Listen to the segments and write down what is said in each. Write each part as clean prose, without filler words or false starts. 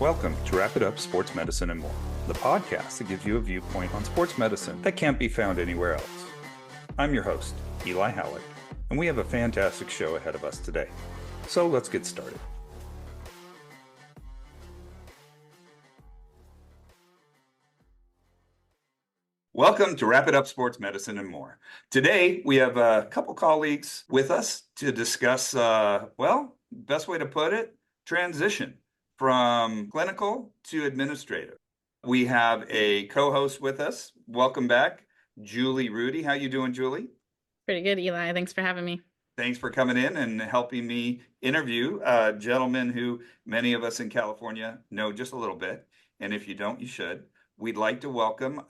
Welcome to Wrap It Up Sports Medicine and More, the podcast that gives you a viewpoint on sports medicine that can't be found anywhere else. I'm your host, Eli Howard, and we have a fantastic show ahead of us today. So let's get started. Welcome to Wrap It Up Sports Medicine and More. Today, we have a couple colleagues with us to discuss, best way to put it, transition from clinical to administrative. We have a co-host with us. Welcome back, Julie Rudy. How you doing, Julie? Pretty good, Eli. Thanks for having me. Thanks for coming in and helping me interview a gentleman who many of us in California know just a little bit. And if you don't, you should. We'd like to welcome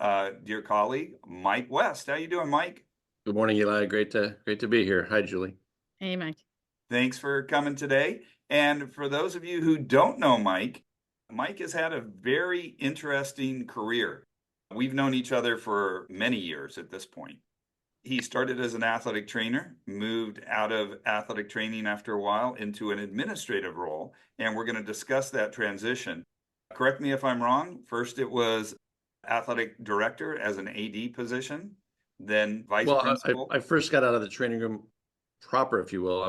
dear colleague, Mike West. How you doing, Mike? Good morning, Eli. Great to be here. Hi, Julie. Hey, Mike. Thanks for coming today. And for those of you who don't know Mike, Mike has had a very interesting career. We've known each other for many years at this point. He started as an athletic trainer, moved out of athletic training after a while into an administrative role, and we're going to discuss that transition. Correct me if I'm wrong. First, it was athletic director as an AD position, then vice principal. I first got out of the training room proper, if you will,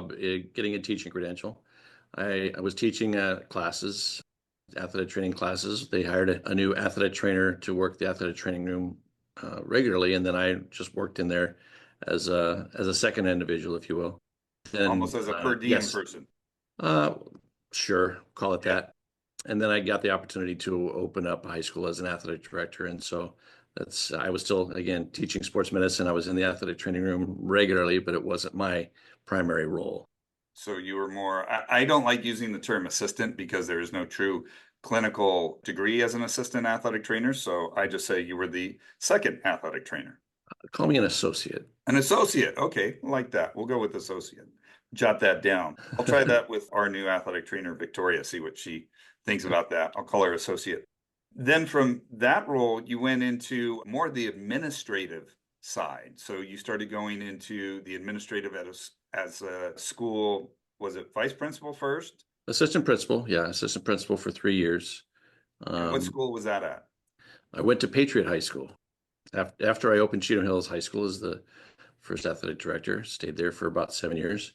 getting a teaching credential. I was teaching classes, athletic training classes. They hired a new athletic trainer to work the athletic training room regularly, and then I just worked in there as a second individual, if you will. And, almost as a per diem person. Sure, call it that. And then I got the opportunity to open up high school as an athletic director. And so I was still, again, teaching sports medicine. I was in the athletic training room regularly, but it wasn't my primary role. So you were more, I don't like using the term assistant because there is no true clinical degree as an assistant athletic trainer. So I just say you were the second athletic trainer. Call me an associate. An associate. Okay, like that. We'll go with associate. Jot that down. I'll try that with our new athletic trainer, Victoria, see what she thinks about that. I'll call her associate. Then from that role, you went into more the administrative side. So you started going into the administrative as a school. Was it vice principal first? Assistant principal. Yeah, assistant principal for 3 years. What school was that at? I went to Patriot High School. After I opened Cheatham Hills High School as the first athletic director, stayed there for about 7 years.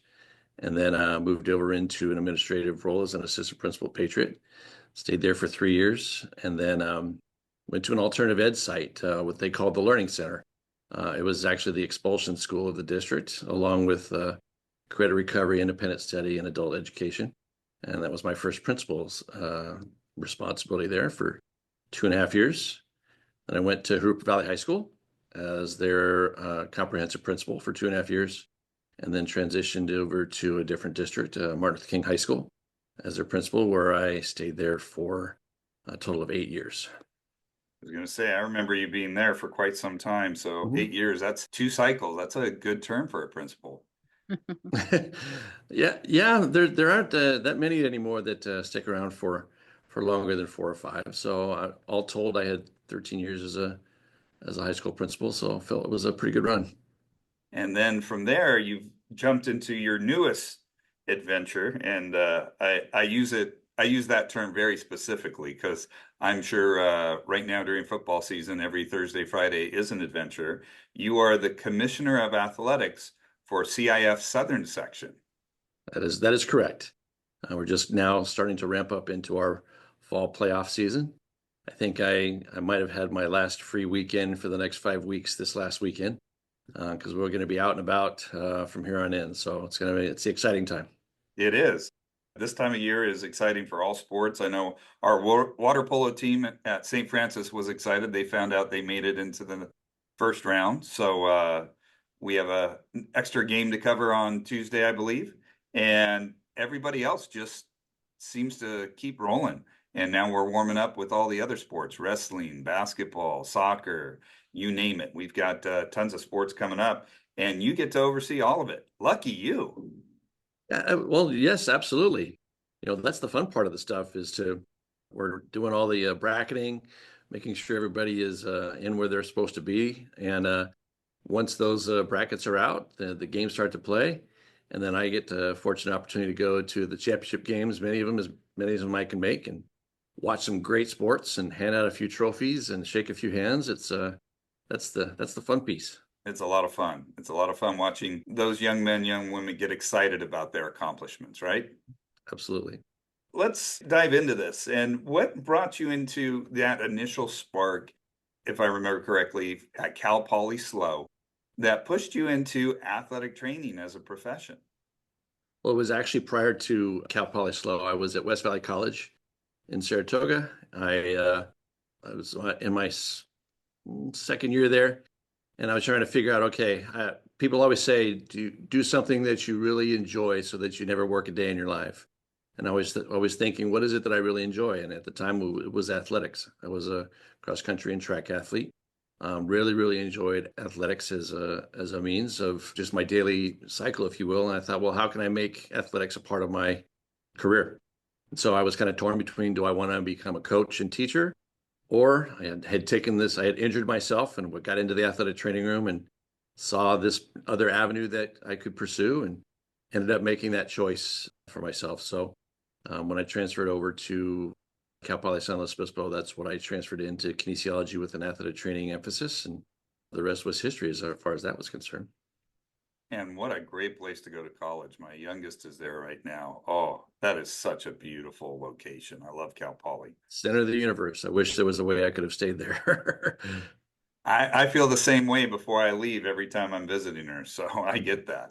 And then moved over into an administrative role as an assistant principal at Patriot. Stayed there for 3 years, and then went to an alternative ed site, what they called the Learning Center. It was actually the expulsion school of the district, along with credit recovery, independent study, and adult education. And that was my first principal's responsibility there for 2.5 years. And I went to Rupert Valley High School as their comprehensive principal for 2.5 years. And then transitioned over to a different district, Martin Luther King High School, as their principal, where I stayed there for a total of 8 years. I was going to say, I remember you being there for quite some time. So 8 years, that's 2 cycles. That's a good term for a principal. Yeah. There aren't that many anymore that stick around for longer than 4 or 5. So all told, I had 13 years as a high school principal. So I felt it was a pretty good run. And then from there, you've jumped into your newest adventure. And I use that term very specifically because I'm sure right now during football season, every Thursday, Friday is an adventure. You are the commissioner of athletics for CIF Southern Section. That is correct. We're just now starting to ramp up into our fall playoff season. I think I might have had my last free weekend for the next 5 weeks this last weekend. Because we're going to be out and about from here on in. So it's the exciting time. It is. This time of year is exciting for all sports. I know our water polo team at St. Francis was excited. They found out they made it into the first round. So we have an extra game to cover on Tuesday, I believe. And everybody else just seems to keep rolling. And now we're warming up with all the other sports, wrestling, basketball, soccer, you name it. We've got tons of sports coming up, and you get to oversee all of it. Lucky you. Well, yes, absolutely. That's the fun part of the stuff we're doing all the bracketing, making sure everybody is in where they're supposed to be. And once those brackets are out, the games start to play. And then I get the fortunate opportunity to go to the championship games, many of them I can make, and watch some great sports and hand out a few trophies and shake a few hands. That's the fun piece. It's a lot of fun. It's a lot of fun watching those young men, young women get excited about their accomplishments, right? Absolutely. Let's dive into this. And what brought you into that initial spark, if I remember correctly, at Cal Poly SLO, that pushed you into athletic training as a profession? Well, it was actually prior to Cal Poly SLO. I was at West Valley College in Saratoga. I was in my second year there, and I was trying to figure out, okay, people always say, do something that you really enjoy so that you never work a day in your life. And I was always thinking, what is it that I really enjoy? And at the time, it was athletics. I was a cross country and track athlete. Really enjoyed athletics as a means of just my daily cycle, if you will. And I thought, well, how can I make athletics a part of my career? And so I was kind of torn between, do I want to become a coach and teacher? Or I had taken this, I had injured myself and got into the athletic training room and saw this other avenue that I could pursue and ended up making that choice for myself. So when I transferred over to Cal Poly San Luis Obispo, that's what I transferred into kinesiology with an athletic training emphasis. And the rest was history as far as that was concerned. And what a great place to go to college. My youngest is there right now. Oh, that is such a beautiful location. I love Cal Poly. Center of the universe. I wish there was a way I could have stayed there. I feel the same way before I leave every time I'm visiting her. So I get that.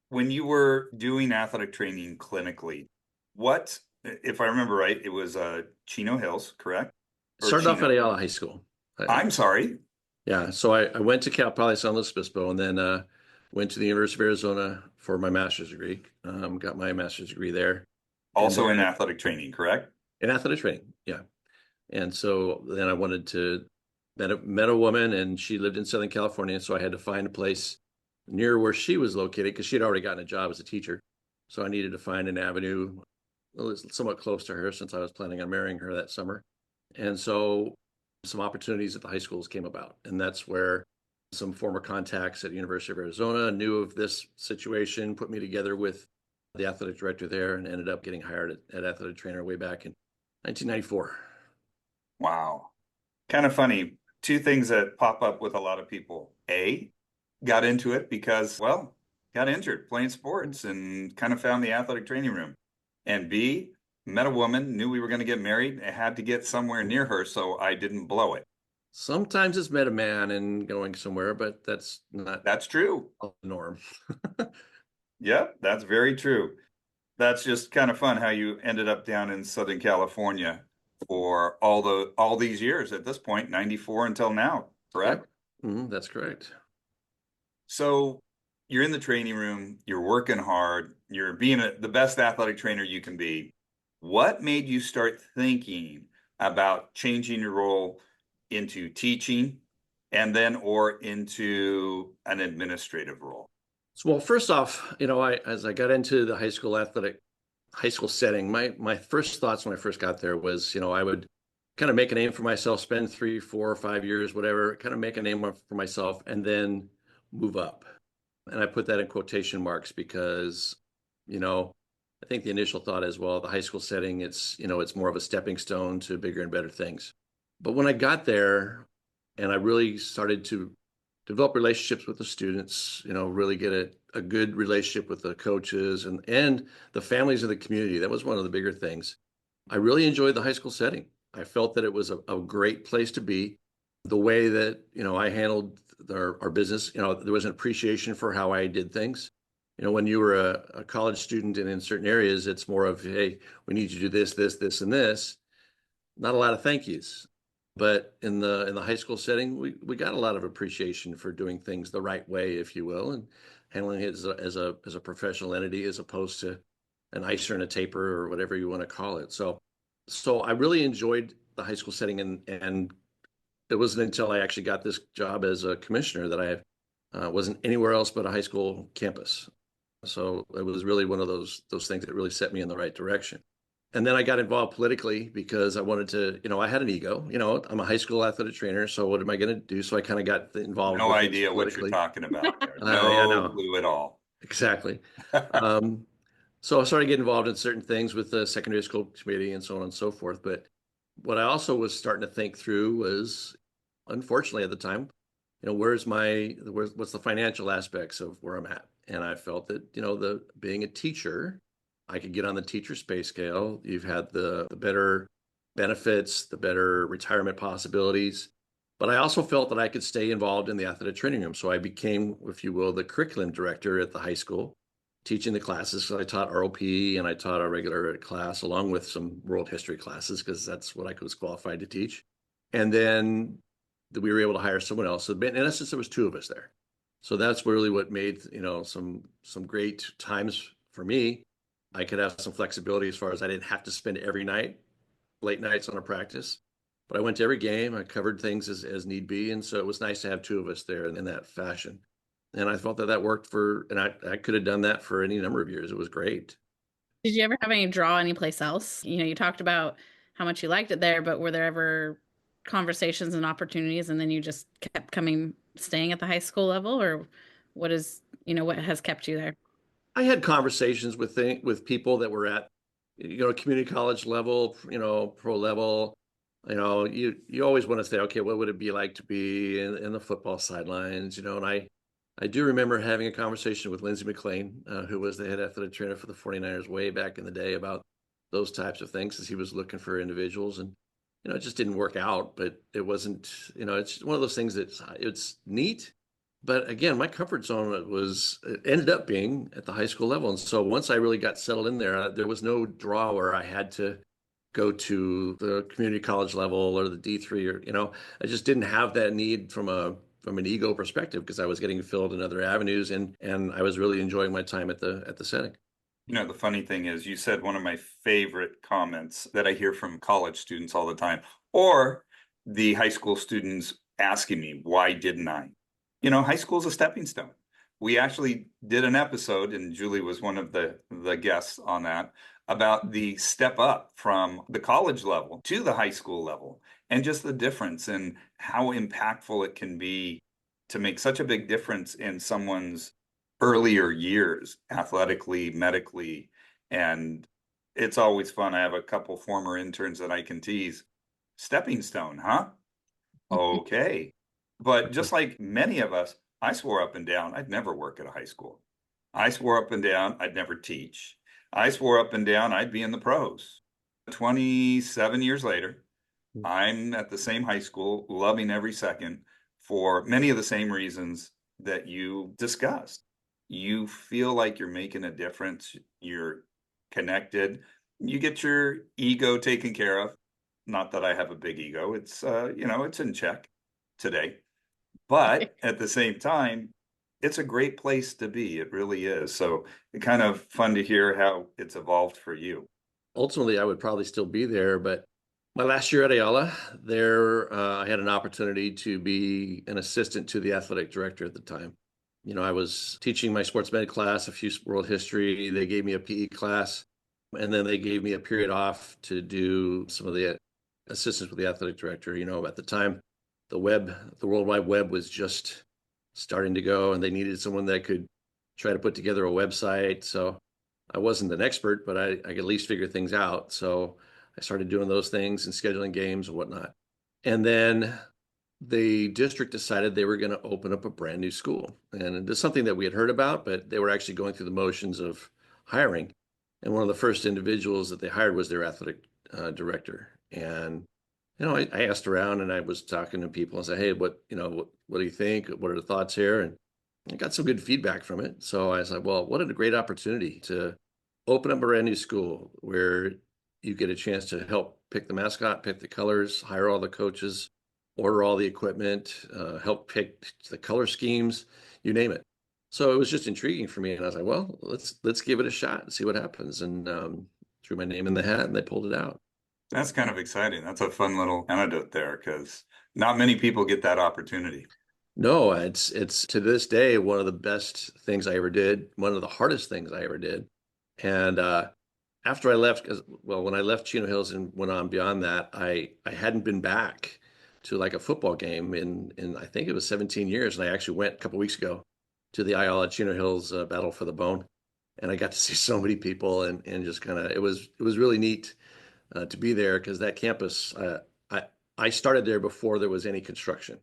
When you were doing athletic training clinically, what, if I remember right, it was Chino Hills, correct? Or Started off Chino? at Ayala High School. I'm sorry. Yeah, so I went to Cal Poly San Luis Obispo and then went to the University of Arizona for my master's degree. Got my master's degree there. Also in athletic training, correct? In athletic training, yeah. And so then I wanted to met a woman, and she lived in Southern California, so I had to find a place near where she was located because she had already gotten a job as a teacher. So I needed to find an avenue somewhat close to her since I was planning on marrying her that summer. And so some opportunities at the high schools came about, and that's where some former contacts at University of Arizona knew of this situation, put me together with the athletic director there, and ended up getting hired at athletic trainer way back in 1994. Wow. Kind of funny. Two things that pop up with a lot of people. A, got into it because, well, got injured playing sports and kind of found the athletic training room. And B, met a woman, knew we were going to get married, and had to get somewhere near her so I didn't blow it. Sometimes it's met a man and going somewhere, but that's not That's true. the norm. Yep, that's very true. That's just kind of fun how you ended up down in Southern California for all these years at this point, 94 until now, correct? That's correct. So you're in the training room, you're working hard, you're being the best athletic trainer you can be. What made you start thinking about changing your role into teaching and then or into an administrative role? So, well, first off, as I got into the high school setting, my first thoughts when I first got there was, I would kind of make a name for myself, spend 3, 4, or 5 years, whatever, kind of make a name for myself, and then move up. And I put that in quotation marks because, I think the initial thought is, well, the high school setting, it's more of a stepping stone to bigger and better things. But when I got there and I really started to develop relationships with the students, really get a good relationship with the coaches and the families of the community. That was one of the bigger things. I really enjoyed the high school setting. I felt that it was a great place to be. The way that, I handled our business, there was an appreciation for how I did things. When you were a college student and in certain areas, it's more of, hey, we need you to do this, this, this, and this. Not a lot of thank yous. But in the high school setting, we got a lot of appreciation for doing things the right way, if you will, and handling it as a professional entity as opposed to an icer and a taper or whatever you want to call it. So I really enjoyed the high school setting, and it wasn't until I actually got this job as a commissioner that I wasn't anywhere else but a high school campus. So it was really one of those things that really set me in the right direction. And then I got involved politically because I wanted to, I had an ego. I'm a high school athletic trainer, so what am I going to do? So I kind of got involved. No idea what you're talking about there. No clue at all. Exactly. So I started getting involved in certain things with the secondary school committee and so on and so forth. But what I also was starting to think through was, unfortunately at the time, what's the financial aspects of where I'm at? And I felt that, the being a teacher, I could get on the teacher pay scale. You've had the better benefits, the better retirement possibilities. But I also felt that I could stay involved in the athletic training room. So I became, if you will, the curriculum director at the high school, teaching the classes. So I taught ROP and I taught a regular class along with some world history classes because that's what I was qualified to teach. And then we were able to hire someone else. So in essence, there was two of us there. So that's really what made, some great times for me. I could have some flexibility as far as I didn't have to spend every night, late nights on a practice. But I went to every game. I covered things as need be. And so it was nice to have two of us there in that fashion. And I felt that worked and I could have done that for any number of years. It was great. Did you ever have any draw anyplace else? You talked about how much you liked it there, but were there ever conversations and opportunities and then you just kept staying at the high school level, or what has kept you there? I had conversations with people that were at, community college level, pro level. You always want to say, okay, what would it be like to be in the football sidelines, and I do remember having a conversation with Lindsey McLean, who was the head athletic trainer for the 49ers way back in the day, about those types of things, as he was looking for individuals. And, it just didn't work out, but it wasn't, it's one of those things that it's neat. But again, my comfort zone it ended up being at the high school level. And so once I really got settled in there, there was no draw where I had to go to the community college level or the D3, or, I just didn't have that need from an ego perspective because I was getting filled in other avenues, and I was really enjoying my time at the setting. The funny thing is, you said one of my favorite comments that I hear from college students all the time, or the high school students asking me, why didn't I? High school is a stepping stone. We actually did an episode, and Julie was one of the guests on that, about the step up from the college level to the high school level, and just the difference and how impactful it can be to make such a big difference in someone's earlier years, athletically, medically. And it's always fun. I have a couple former interns that I can tease. Stepping stone, huh? Okay. But just like many of us, I swore up and down I'd never work at a high school. I swore up and down I'd never teach. I swore up and down I'd be in the pros. 27 years later, I'm at the same high school, loving every second for many of the same reasons that you discussed. You feel like you're making a difference. You're connected. You get your ego taken care of. Not that I have a big ego. It's, it's in check today. But at the same time, it's a great place to be. It really is. So it's kind of fun to hear how it's evolved for you. Ultimately, I would probably still be there, but my last year at Ayala, I had an opportunity to be an assistant to the athletic director at the time. I was teaching my sports med class, a few world history. They gave me a PE class, and then they gave me a period off to do some of the assistance with the athletic director. At the time, the World Wide Web was just starting to go, and they needed someone that could try to put together a website. So I wasn't an expert, but I could at least figure things out. So I started doing those things and scheduling games and whatnot. And then the district decided they were going to open up a brand new school. And it's something that we had heard about, but they were actually going through the motions of hiring. And one of the first individuals that they hired was their athletic director. And, I asked around and I was talking to people and said, hey, what do you think? What are the thoughts here? And I got some good feedback from it. So I was like, well, what a great opportunity to open up a brand new school where you get a chance to help pick the mascot, pick the colors, hire all the coaches, order all the equipment, help pick the color schemes, you name it. So it was just intriguing for me. And I was like, well, let's give it a shot and see what happens. And threw my name in the hat and they pulled it out. That's kind of exciting. That's a fun little anecdote there, because not many people get that opportunity. No, it's to this day one of the best things I ever did, one of the hardest things I ever did. And after I left, when I left Chino Hills and went on beyond that, I hadn't been back to like a football game in I think it was 17 years. And I actually went a couple weeks ago to the Ayala Chino Hills Battle for the Bone. And I got to see so many people and just kind of, it was really neat to be there because that campus, I started there before there was any construction.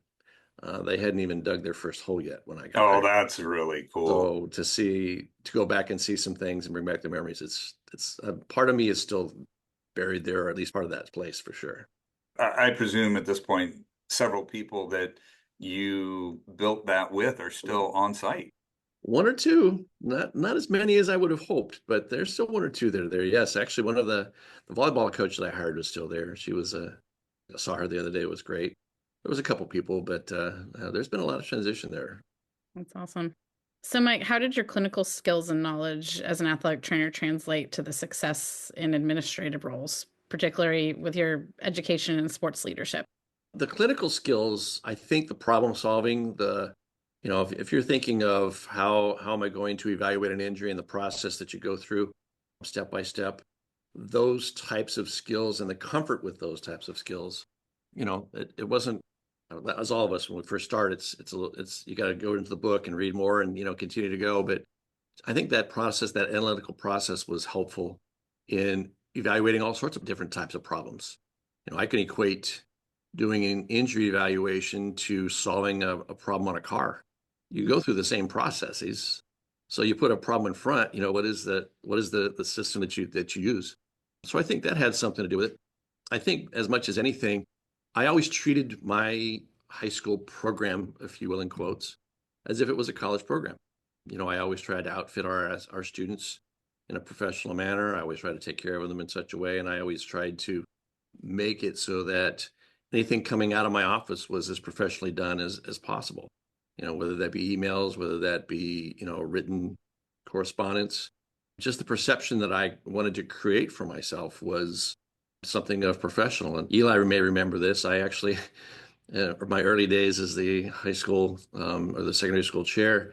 They hadn't even dug their first hole yet when I got Oh, there. that's really cool. So to go back and see some things and bring back the memories, it's part of me is still buried there, or at least part of that place for sure. I presume at this point, several people that you built that with are still on site. One or two, not as many as I would have hoped, but there's still one or two that are there. Yes, actually, one of the volleyball coach that I hired was still there. She was I saw her the other day. It was great. There was a couple people, but there's been a lot of transition there. That's awesome. So, Mike, how did your clinical skills and knowledge as an athletic trainer translate to the success in administrative roles, particularly with your education and sports leadership? The clinical skills, I think the problem solving, if you're thinking of how am I going to evaluate an injury and the process that you go through step by step, those types of skills and the comfort with those types of skills, it wasn't, as all of us when we first start, it's you got to go into the book and read more and continue to go. But I think that process, that analytical process, was helpful in evaluating all sorts of different types of problems. I can equate doing an injury evaluation to solving a problem on a car. You go through the same processes. So you put a problem in front, what is the system that you use? So I think that had something to do with it. I think as much as anything, I always treated my high school program, if you will, in quotes, as if it was a college program. I always tried to outfit our students in a professional manner. I always tried to take care of them in such a way, and I always tried to make it so that anything coming out of my office was as professionally done as possible. Whether that be emails, whether that be written correspondence. Just the perception that I wanted to create for myself was something of professional. And Eli may remember this. I actually, my early days as the high school or the secondary school chair,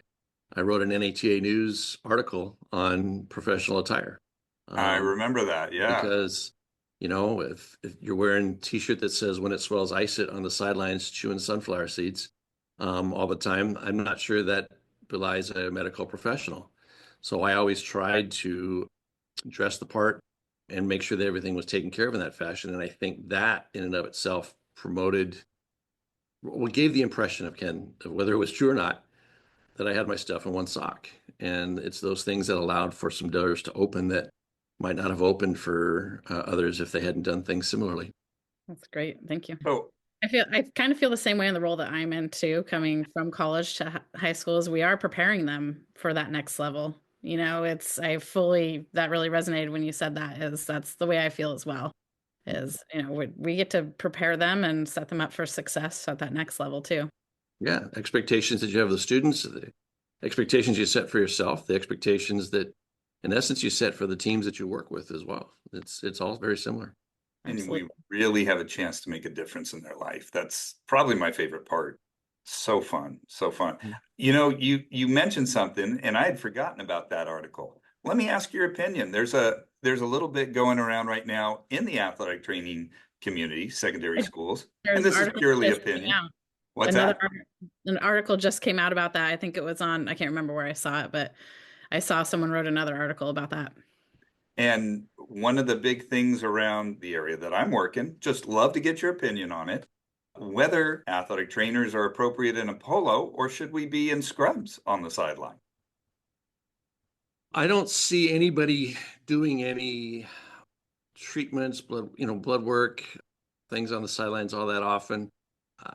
I wrote an NATA News article on professional attire. I remember that, yeah. Because, if you're wearing a T-shirt that says "When it swells, ice it" on the sidelines chewing sunflower seeds all the time, I'm not sure that belies a medical professional. So I always tried to dress the part and make sure that everything was taken care of in that fashion. And I think that in and of itself gave the impression of Ken, of whether it was true or not, that I had my stuff in one sock. And it's those things that allowed for some doors to open that might not have opened for others if they hadn't done things similarly. That's great. Thank you. So I kind of feel the same way in the role that I'm in too, coming from college to high school, as we are preparing them for that next level. That really resonated when you said that's the way I feel as well. We get to prepare them and set them up for success at that next level too. Yeah, expectations that you have of the students, the expectations you set for yourself, the expectations that, in essence, you set for the teams that you work with as well. It's all very similar. and Absolutely. we really have a chance to make a difference in their life. That's probably my favorite part. So fun, so fun. You mentioned something, and I had forgotten about that article. Let me ask your opinion. There's a little bit going around right now in the athletic training community, secondary schools, There's and this an is article purely just came opinion. out. What's that? An article just came out about that. I think it was on, I can't remember where I saw it, but I saw someone wrote another article about that. And one of the big things around the area that I'm working, just love to get your opinion on it, whether athletic trainers are appropriate in a polo or should we be in scrubs on the sideline? I don't see anybody doing any treatments, blood work, things on the sidelines all that often.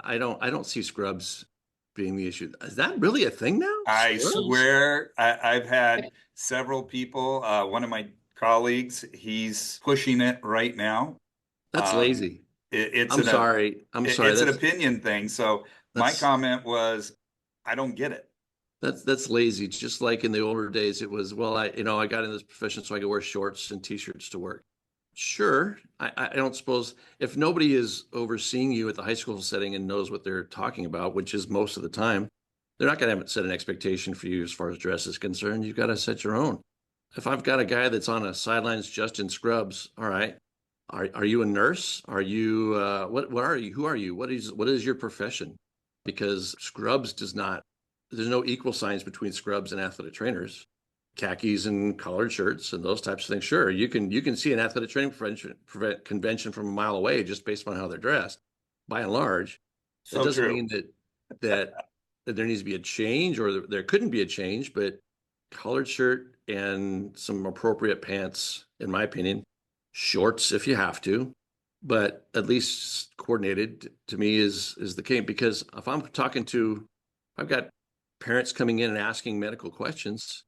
I don't see scrubs being the issue. Is that really a thing now? I Scrubs? swear I've had several people, one of my colleagues, he's pushing it right now. That's lazy. It's I'm sorry. It's an opinion thing. So my comment was, I don't get it. That's lazy. Just like in the older days, it was, well, I got in this profession so I could wear shorts and t-shirts to work. Sure. I don't suppose if nobody is overseeing you at the high school setting and knows what they're talking about, which is most of the time, they're not going to set an expectation for you as far as dress is concerned. You've got to set your own. If I've got a guy that's on a sidelines just in scrubs, all right. Are you a nurse? Are you what are you? Who are you? What is your profession? Because scrubs there's no equal signs between scrubs and athletic trainers. khakis and collared shirts and those types of things. Sure, you can see an athletic training convention from a mile away just based on how they're dressed. By and large, that So doesn't true. mean that that there needs to be a change or there couldn't be a change, but collared shirt and some appropriate pants, in my opinion, shorts if you have to, but at least coordinated to me is the key. Because if I've got parents coming in and asking medical questions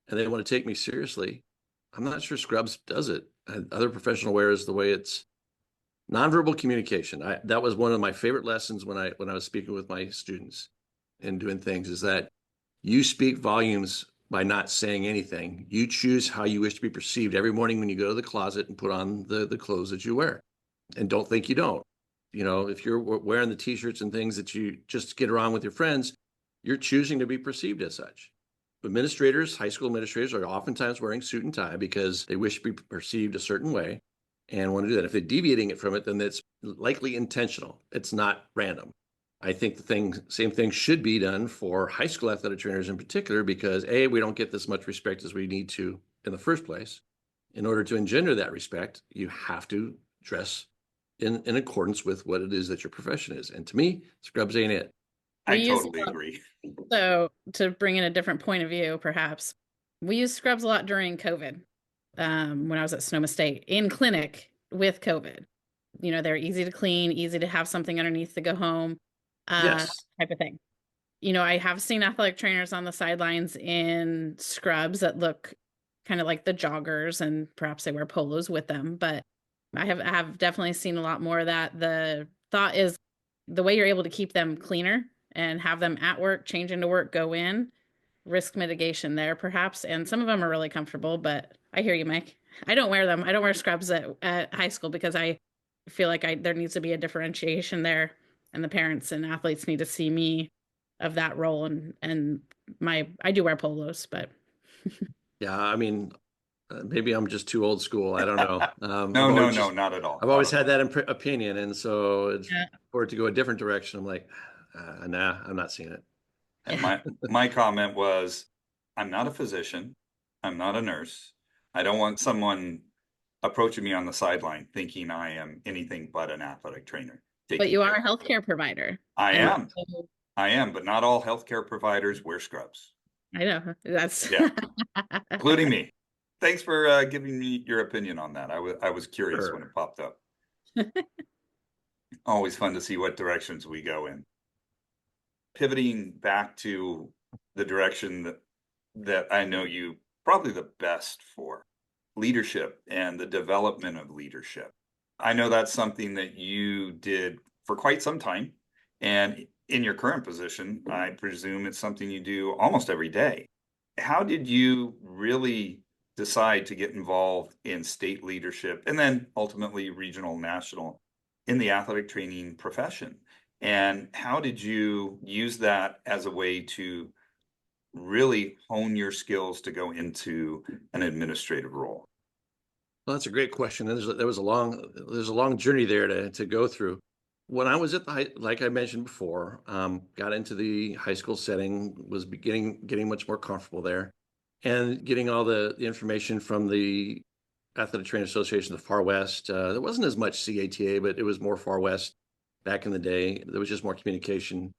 and they want to take me seriously, I'm not sure Scrubs does it. Other professional wear is the way it's nonverbal communication. That was one of my favorite lessons when I was speaking with my students and doing things, is that you speak volumes by not saying anything. You choose how you wish to be perceived every morning when you go to the closet and put on the clothes that you wear. And don't think you don't. If you're wearing the t-shirts and things that you just get around with your friends, you're choosing to be perceived as such. Administrators, high school administrators, are oftentimes wearing suit and tie because they wish to be perceived a certain way and want to do that. If they're deviating it from it, then it's likely intentional. It's not random. I think same thing should be done for high school athletic trainers in particular, because A, we don't get this much respect as we need to in the first place. In order to engender that respect, you have to dress in accordance with what it is that your profession is. And to me, Scrubs ain't it. I We use totally agree. So to bring in a different point of view, perhaps we used Scrubs a lot during COVID. When I was at Sonoma State in clinic with COVID, they're easy to clean, easy to have something underneath to go home, Yes. type of thing. I have seen athletic trainers on the sidelines in scrubs that look kind of like the joggers, and perhaps they wear polos with them. But I have definitely seen a lot more of that. The thought is the way you're able to keep them cleaner and have them at work, change into work, go in, risk mitigation there perhaps. And some of them are really comfortable, but I hear you, Mike. I don't wear them. I don't wear scrubs at high school because I feel like there needs to be a differentiation there, and the parents and athletes need to see me of that role. And I do wear polos, but Yeah. I mean, maybe I'm just too old school. I don't know. No, not at all. I've Not always at had all. that opinion. And so yeah, for it to go a different direction, I'm like, nah, I'm not seeing it. And yeah. my comment was, I'm not a physician. I'm not a nurse. I don't want someone approaching me on the sideline thinking I am anything but an athletic trainer. But Taking you care are a of. healthcare provider. I And am. so, I am, but not all healthcare providers wear scrubs. I know that's Yeah, including me. Thanks for giving me your opinion on that. I was curious when Sure. it popped up. Always fun to see what directions we go in. Pivoting back to the direction that I know you probably the best for, leadership and the development of leadership. I know that's something that you did for quite some time. And in your current position, I presume it's something you do almost every day. How did you really decide to get involved in state leadership and then ultimately regional, national in the athletic training profession? And how did you use that as a way to really hone your skills to go into an administrative role? Well, that's a great question. And there's a long journey there to go through. When I was at like I mentioned before, got into the high school setting, was getting much more comfortable there, and getting all the information from the Athletic Training Association, the Far West. There wasn't as much CATA, but it was more Far West back in the day. There was just more communication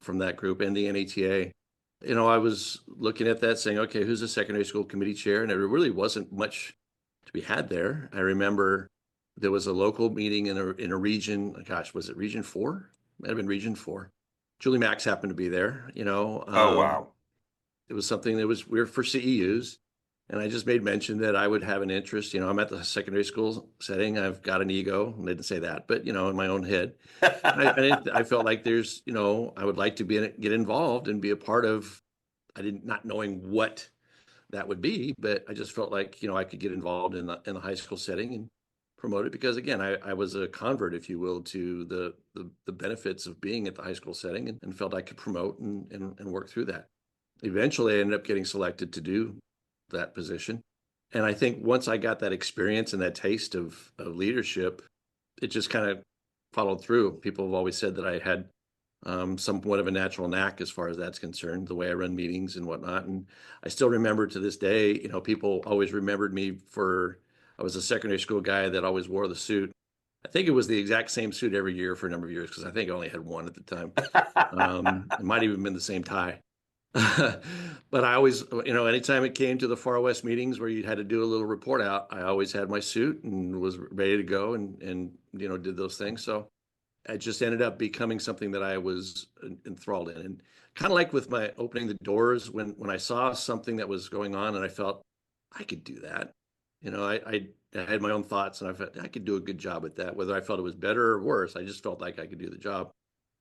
from that group and the NATA. I was looking at that saying, okay, who's the secondary school committee chair? And there really wasn't much to be had there. I remember there was a local meeting in a region. Gosh, was it Region 4? Might have been Region 4. Julie Max happened to be there. Oh, wow. It was something that was weird for CEUs. And I just made mention that I would have an interest. I'm at the secondary school setting. I've got an ego. I didn't say that, but in my own head, I felt like there's, I would like to get involved and be a part of. Not knowing what that would be, but I just felt like I could get involved in the high school setting and promote it, because again, I was a convert, if you will, to the benefits of being at the high school setting, and felt I could promote and work through that. Eventually, I ended up getting selected to do that position. And I think once I got that experience and that taste of leadership, it just kind of followed through. People have always said that I had somewhat of a natural knack as far as that's concerned, the way I run meetings and whatnot. And I still remember to this day, people always remembered me I was a secondary school guy that always wore the suit. I think it was the exact same suit every year for a number of years, because I think I only had one at the time. It might have even been the same tie. But I always, anytime it came to the Far West meetings where you had to do a little report out, I always had my suit and was ready to go and did those things. So it just ended up becoming something that I was enthralled in. And kind of like with my opening the doors, when I saw something that was going on and I felt I could do that. I had my own thoughts and I felt I could do a good job at that. Whether I felt it was better or worse, I just felt like I could do the job.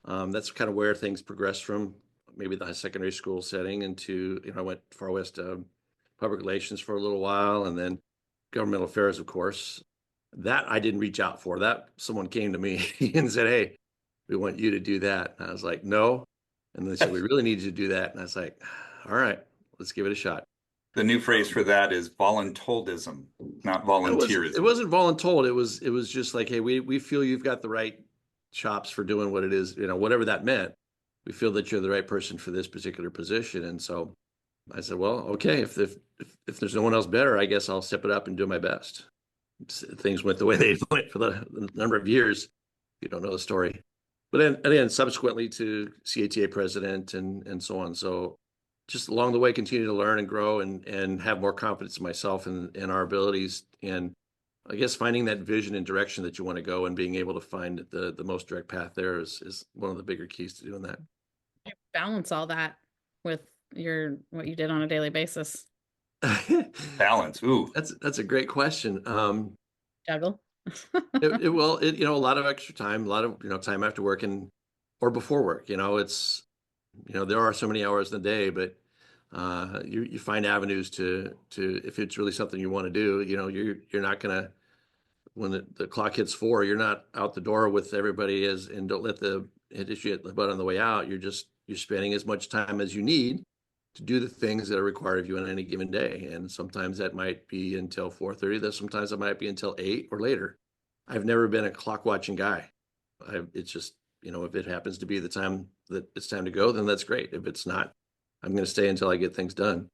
That's kind of where things progressed from maybe the secondary school setting into, I went Far West public relations for a little while, and then governmental affairs, of course. That I didn't reach out for. That someone came to me and said, "Hey, we want you to do that." And I was like, "No." And they said, "We really need you to do that." And I was like, "All right, let's give it a shot." The new phrase for that is voluntoldism, not volunteerism. It wasn't voluntold. It was just like, "Hey, we feel you've got the right chops for doing what it is, whatever that meant. We feel that you're the right person for this particular position." And so I said, "Well, okay, if there's no one else better, I guess I'll step it up and do my best." Things went the way they went for the number of years. You don't know the story. But then subsequently to CATA president and so on. So just along the way, continue to learn and grow and have more confidence in myself and our abilities. And I guess finding that vision and direction that you want to go and being able to find the most direct path there is one of the bigger keys to doing that. You balance all that with what you did on a daily basis. Balance. Ooh, That's a great question. Juggle. A lot of extra time, a lot of time after work or before work. It's there are so many hours in the day, but you find avenues to if it's really something you want to do. You're not gonna, when the clock hits 4, you're not out the door with everybody and don't let hit you at the butt on the way out. You're spending as much time as you need to do the things that are required of you on any given day. And sometimes that might be until 4:30. Sometimes it might be until 8 or later. I've never been a clock watching guy. It's just, if it happens to be the time that it's time to go, then that's great. If it's not, I'm going to stay until I get things done.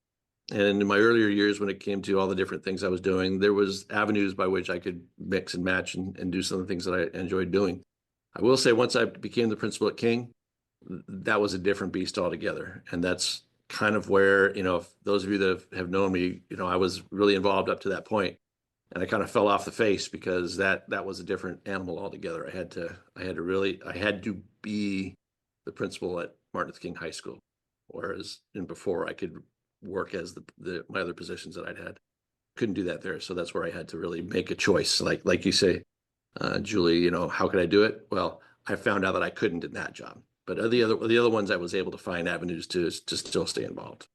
And in my earlier years, when it came to all the different things I was doing, there was avenues by which I could mix and match and do some of the things that I enjoyed doing. I will say, once I became the principal at King, that was a different beast altogether. And that's kind of where, if those of you that have known me, I was really involved up to that point, and I kind of fell off the face because that was a different animal altogether. I had to be the principal at Martin Luther King High School, whereas before I could work as my other positions that I'd had. Couldn't do that there. So that's where I had to really make a choice. Like you say, Julie, how could I do it? Well, I found out that I couldn't in that job. But the other ones, I was able to find avenues to still stay involved.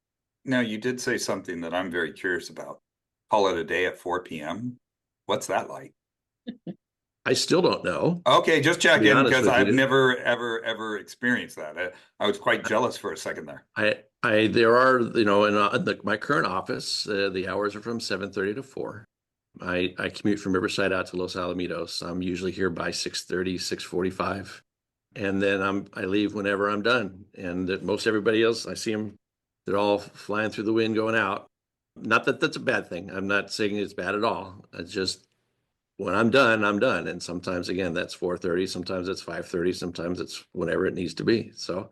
Now, you did say something that I'm very curious about. Call it a day at 4 p.m. What's that like? I still don't know. Okay, just check in, because I've you. never, ever experienced that. I was quite jealous for a second there. There are, in my current office, the hours are from 7:30 to 4. I commute from Riverside out to Los Alamitos. I'm usually here by 6:30, 6:45. And then I leave whenever I'm done. And most everybody else, I see them, they're all flying through the wind going out. Not that that's a bad thing. I'm not saying it's bad at all. It's just, when I'm done, I'm done. And sometimes, again, that's 4:30. Sometimes it's 5:30. Sometimes it's whenever it needs to be. So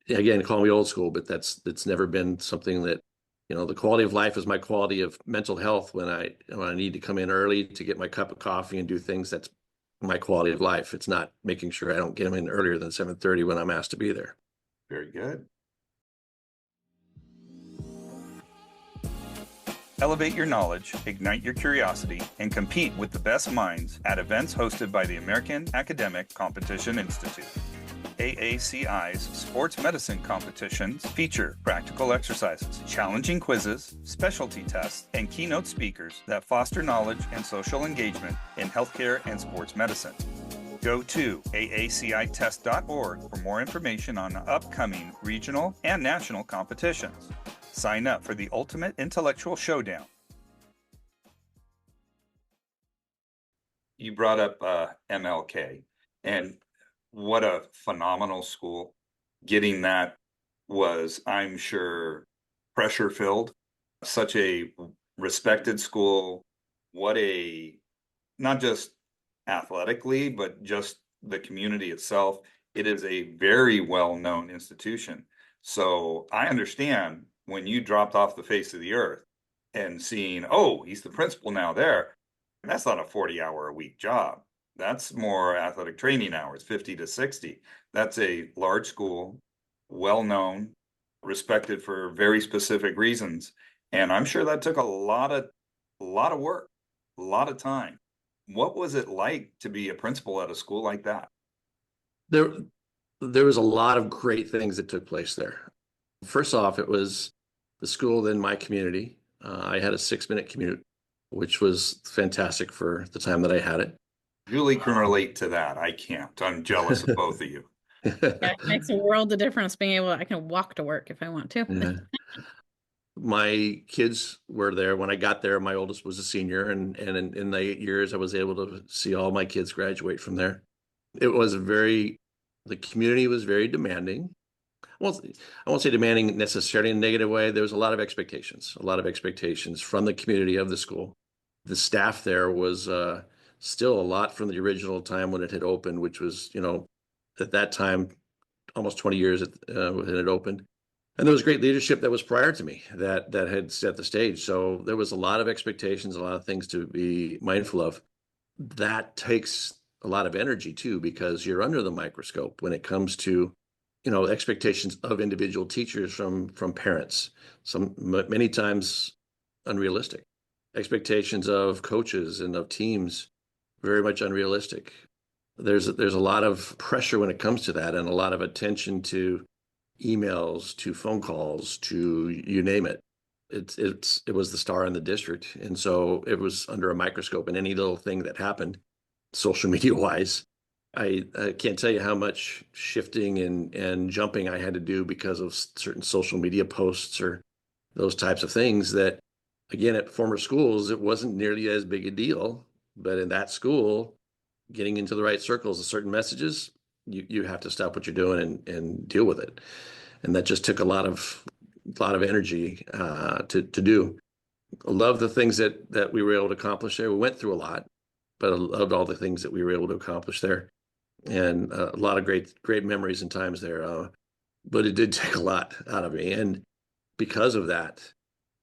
again, call me old school, but it's never been something that, the quality of life is my quality of mental health. When I need to come in early to get my cup of coffee and do things, that's my quality of life. It's not making sure I don't get them in earlier than 7:30 when I'm asked to be there. Very good. Elevate your knowledge, ignite your curiosity, and compete with the best minds at events hosted by the American Academic Competition Institute. AACI's sports medicine competitions feature practical exercises, challenging quizzes, specialty tests, and keynote speakers that foster knowledge and social engagement in healthcare and sports medicine. Go to aacitest.org for more information on upcoming regional and national competitions. Sign up for the ultimate intellectual showdown. You brought up MLK, and what a phenomenal school. Getting that was, I'm sure, pressure filled. Such a respected school. What a, not just athletically, but just the community itself. It is a very well-known institution. So I understand when you dropped off the face of the earth and seeing, oh, he's the principal now there. That's not a 40-hour a week job. That's more athletic training hours, 50 to 60. That's a large school, well-known, respected for very specific reasons. And I'm sure that took a lot of work, a lot of time. What was it like to be a principal at a school like that? There, there was a lot of great things that took place there. First off, it was the school in my community. I had a 6-minute commute, which was fantastic for the time that I had it. Julie can relate to that. I can't. I'm jealous of both of you. Yeah, it makes a world of difference being able, I can walk to work if I want to. Yeah. My kids were there when I got there. My oldest was a senior, and in the 8 years, I was able to see all my kids graduate from there. It was the community was very demanding. Well, I won't say demanding necessarily in a negative way. There was a lot of expectations from the community of the school. The staff there was still a lot from the original time when it had opened, which was, at that time, almost 20 years when it opened. And there was great leadership that was prior to me that had set the stage. So there was a lot of expectations, a lot of things to be mindful of. That takes a lot of energy too, because you're under the microscope when it comes to, expectations of individual teachers from parents. Many times unrealistic. Expectations of coaches and of teams, very much unrealistic. There's a lot of pressure when it comes to that, and a lot of attention to emails, to phone calls, to you name it. It was the star in the district, and so it was under a microscope. And any little thing that happened, social media wise, I can't tell you how much shifting and jumping I had to do because of certain social media posts or those types of things that, again, at former schools, it wasn't nearly as big a deal. But in that school, getting into the right circles of certain messages, you have to stop what you're doing and deal with it. And that just took a lot of energy to do. I love the things that we were able to accomplish there. We went through a lot, but I loved all the things that we were able to accomplish there. And a lot of great memories and times there. But it did take a lot out of me. And because of that,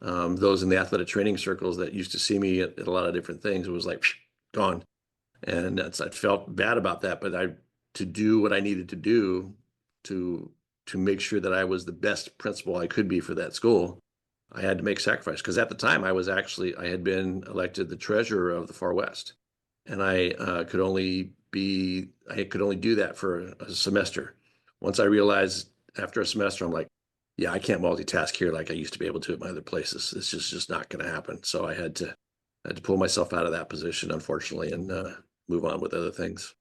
those in the athletic training circles that used to see me at a lot of different things, it was like, gone. And I felt bad about that, but to do what I needed to do to make sure that I was the best principal I could be for that school, I had to make sacrifice. Because at the time, I had been elected the treasurer of the Far West, and I could only do that for a semester. Once I realized after a semester, I'm like, yeah, I can't multitask here like I used to be able to at my other places. It's just not going to happen. So I had to pull myself out of that position, unfortunately, and move on with other things.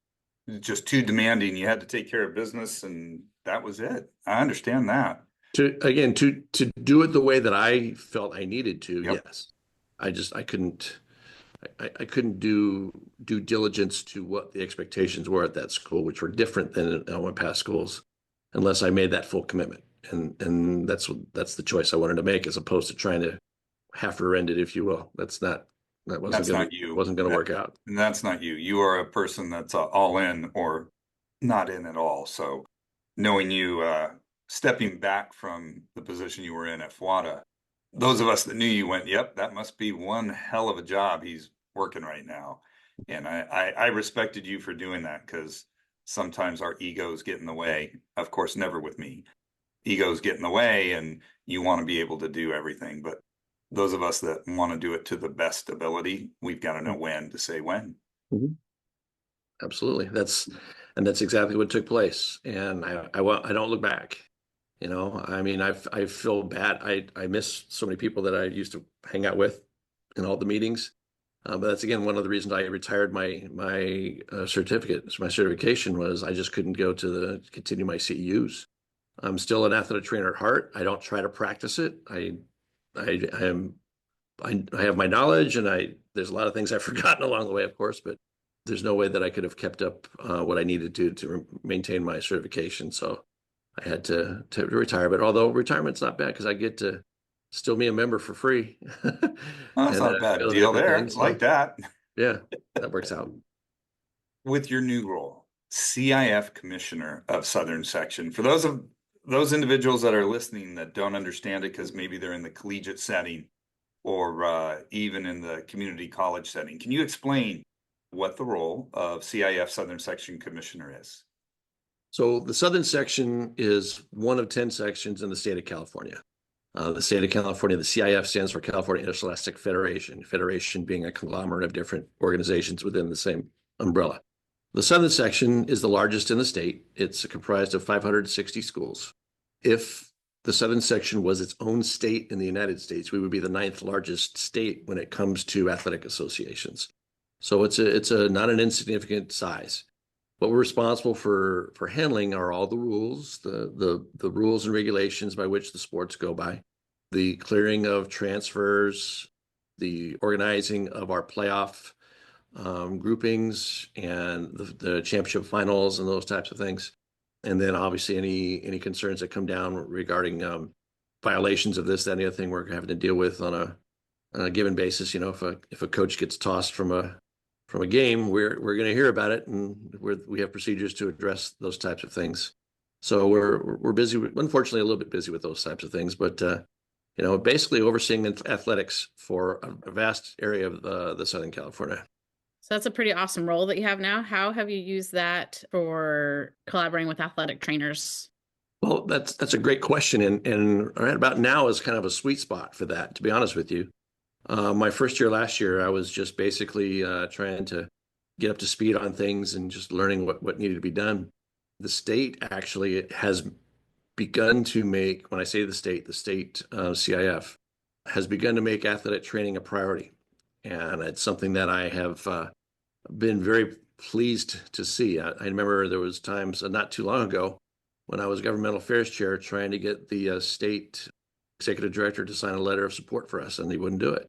Just too demanding. You had to take care of business, and that was it. I understand that. To do it the way that I felt I needed to, Yep. yes. I couldn't do due diligence to what the expectations were at that school, which were different than in all my past schools, unless I made that full commitment. And that's the choice I wanted to make, as opposed to trying to half rend it, if you will. That wasn't going to work out. And that's not you. You are a person that's all in or not in at all. So knowing you stepping back from the position you were in at FWATA, those of us that knew you went, yep, that must be one hell of a job he's working right now. And I respected you for doing that, because sometimes our egos get in the way. Of course, never with me. Egos get in the way, and you want to be able to do everything. But those of us that want to do it to the best ability, we've got to know when to say when. Mm-hmm. Absolutely. That's exactly what took place. And I don't look back. I mean, I feel bad. I miss so many people that I used to hang out with in all the meetings. But that's, again, one of the reasons I retired my certificate. So my certification was I just couldn't go to continue my CEUs. I'm still an athletic trainer at heart. I don't try to practice it. I have my knowledge, and there's a lot of things I've forgotten along the way, of course, but there's no way that I could have kept up what I needed to maintain my certification. So I had to retire. But although retirement's not bad because I get to still be a member for free. Oh, that's And not a bad go to deal different there. things. Like that. Yeah, that works out. With your new role, CIF Commissioner of Southern Section, for those individuals that are listening that don't understand it because maybe they're in the collegiate setting or even in the community college setting, can you explain what the role of CIF Southern Section Commissioner is? So the Southern Section is one of 10 sections in the state of California. The state of California, the CIF stands for California Interscholastic Federation, federation being a conglomerate of different organizations within the same umbrella. The Southern Section is the largest in the state. It's comprised of 560 schools. If the Southern Section was its own state in the United States, we would be the 9th largest state when it comes to athletic associations. So it's a not an insignificant size. What we're responsible for handling are all the rules, the rules and regulations by which the sports go by, the clearing of transfers, the organizing of our playoff groupings and the championship finals and those types of things. And then obviously any concerns that come down regarding violations of this, that, and the other thing we're having to deal with on a given basis. If a coach gets tossed from a game, we're going to hear about it, and we have procedures to address those types of things. So we're busy, unfortunately, a little bit busy with those types of things, but basically overseeing athletics for a vast area of the Southern California. So that's a pretty awesome role that you have now. How have you used that for collaborating with athletic trainers? Well, that's a great question, and right about now is kind of a sweet spot for that, to be honest with you. My first year last year, I was just basically trying to get up to speed on things and just learning what needed to be done. The state actually has begun to make, when I say the state CIF has begun to make athletic training a priority. And it's something that I have been very pleased to see. I remember there was times not too long ago when I was governmental affairs chair trying to get the state executive director to sign a letter of support for us, and he wouldn't do it.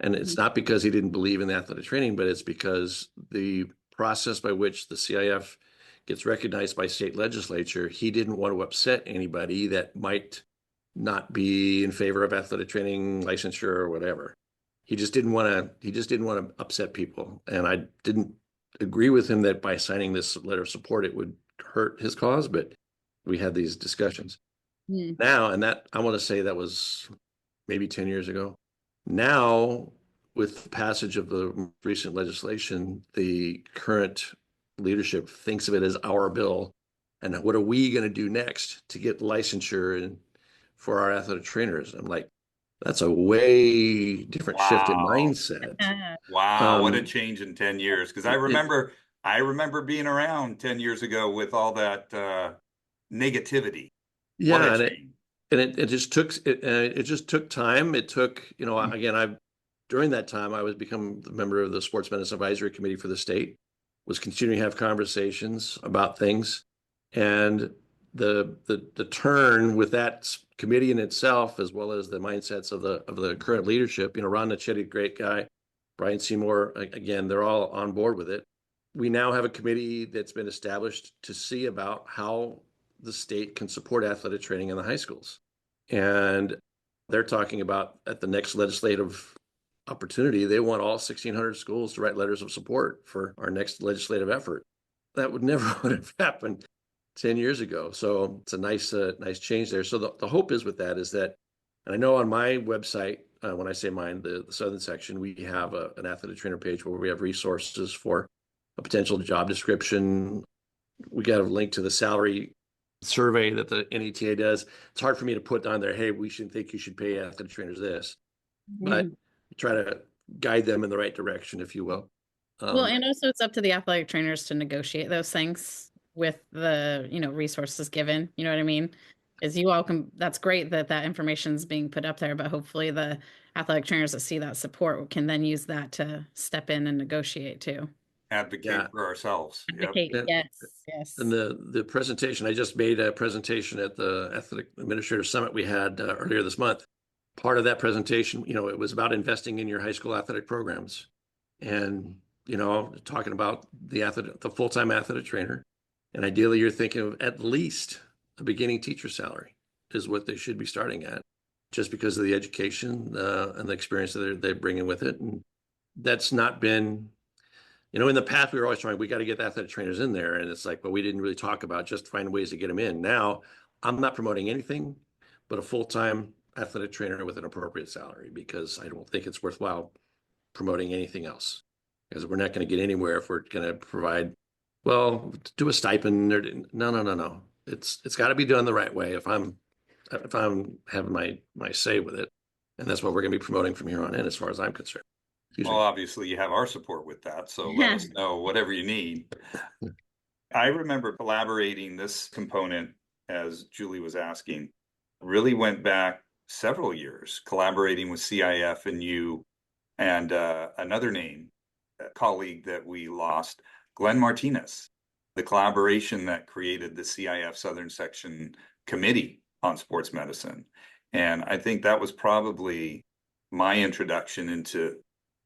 And it's not because he didn't believe in the athletic training, but it's because the process by which the CIF gets recognized by state legislature, he didn't want to upset anybody that might not be in favor of athletic training licensure or whatever. He just didn't want to upset people. And I didn't agree with him that by signing this letter of support, it would hurt his cause, but we had these discussions. Now, and that I want to say that was maybe 10 years ago. Now, with the passage of the recent legislation, the current leadership thinks of it as our bill. And what are we going to do next to get licensure for our athletic trainers? I'm like, that's a way different shift in mindset. Wow, what a change in 10 years. Because I remember being around 10 years ago with all that negativity. Yeah, it just took time. It took, again, during that time I was become the member of the Sports Medicine Advisory Committee for the state, was continuing to have conversations about things, and the turn with that committee in itself, as well as the mindsets of the current leadership. Ron Nichetti, great guy, Brian Seymour, again, they're all on board with it. We now have a committee that's been established to see about how the state can support athletic training in the high schools. And they're talking about at the next legislative opportunity, they want all 1,600 schools to write letters of support for our next legislative effort. That would never would have happened 10 years ago. So it's a nice change there. So the hope is with that is that, and I know on my website, when I say mine, the Southern Section, we have an athletic trainer page where we have resources for a potential job description. We got a link to the salary survey that the NETA does. It's hard for me to put on there, hey, think you should pay athletic trainers this, but try to guide them in the right direction, if you will. Well, and also it's up to the athletic trainers to negotiate those things with the, resources given, you know what I mean? Is you all can, that's great that information is being put up there, but hopefully the athletic trainers that see that support can then use that to step in and negotiate too. Advocate for ourselves. Advocate, Yep. Yes. And the presentation, I just made a presentation at the Athletic Administrator Summit we had earlier this month. Part of that presentation, it was about investing in your high school athletic programs. And talking about the full-time athletic trainer, and ideally you're thinking of at least a beginning teacher salary is what they should be starting at, just because of the education and the experience that they bring in with it. And that's not been, in the past, we were always trying, we got to get athletic trainers in there. And it's like, but we didn't really talk about just finding ways to get them in. Now, I'm not promoting anything but a full-time athletic trainer with an appropriate salary, because I don't think it's worthwhile promoting anything else, because we're not going to get anywhere if we're going to provide, well, do a stipend or no. It's got to be done the right way if I'm having my say with it. And that's what we're going to be promoting from here on in, as far as I'm concerned. Well, obviously you have our support with that, so let us know whatever you need. I remember collaborating this component, as Julie was asking, really went back several years, collaborating with CIF and you and another name, a colleague that we lost, Glenn Martinez, the collaboration that created the CIF Southern Section Committee on Sports Medicine. And I think that was probably my introduction into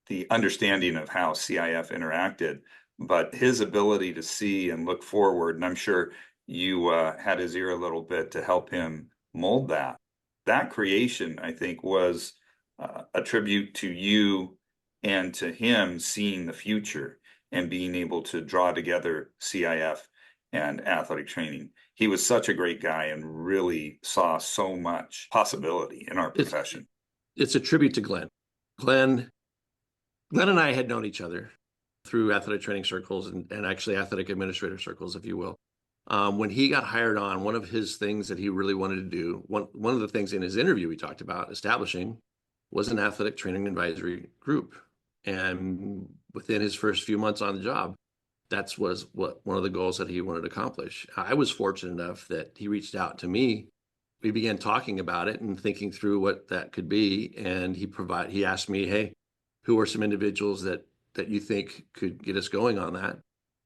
the understanding of how CIF interacted, but his ability to see and look forward, and I'm sure you had his ear a little bit to help him mold that. That creation, I think, was a tribute to you and to him seeing the future and being able to draw together CIF and athletic training. He was such a great guy and really saw so much possibility in our profession. It's a tribute to Glenn. Glenn and I had known each other through athletic training circles and actually athletic administrator circles, if you will. When he got hired on, one of his things that he really wanted to do, one of the things in his interview he talked about establishing, was an athletic training advisory group. And within his first few months on the job, that was one of the goals that he wanted to accomplish. I was fortunate enough that he reached out to me. We began talking about it and thinking through what that could be. And he asked me, hey, who are some individuals that you think could get us going on that?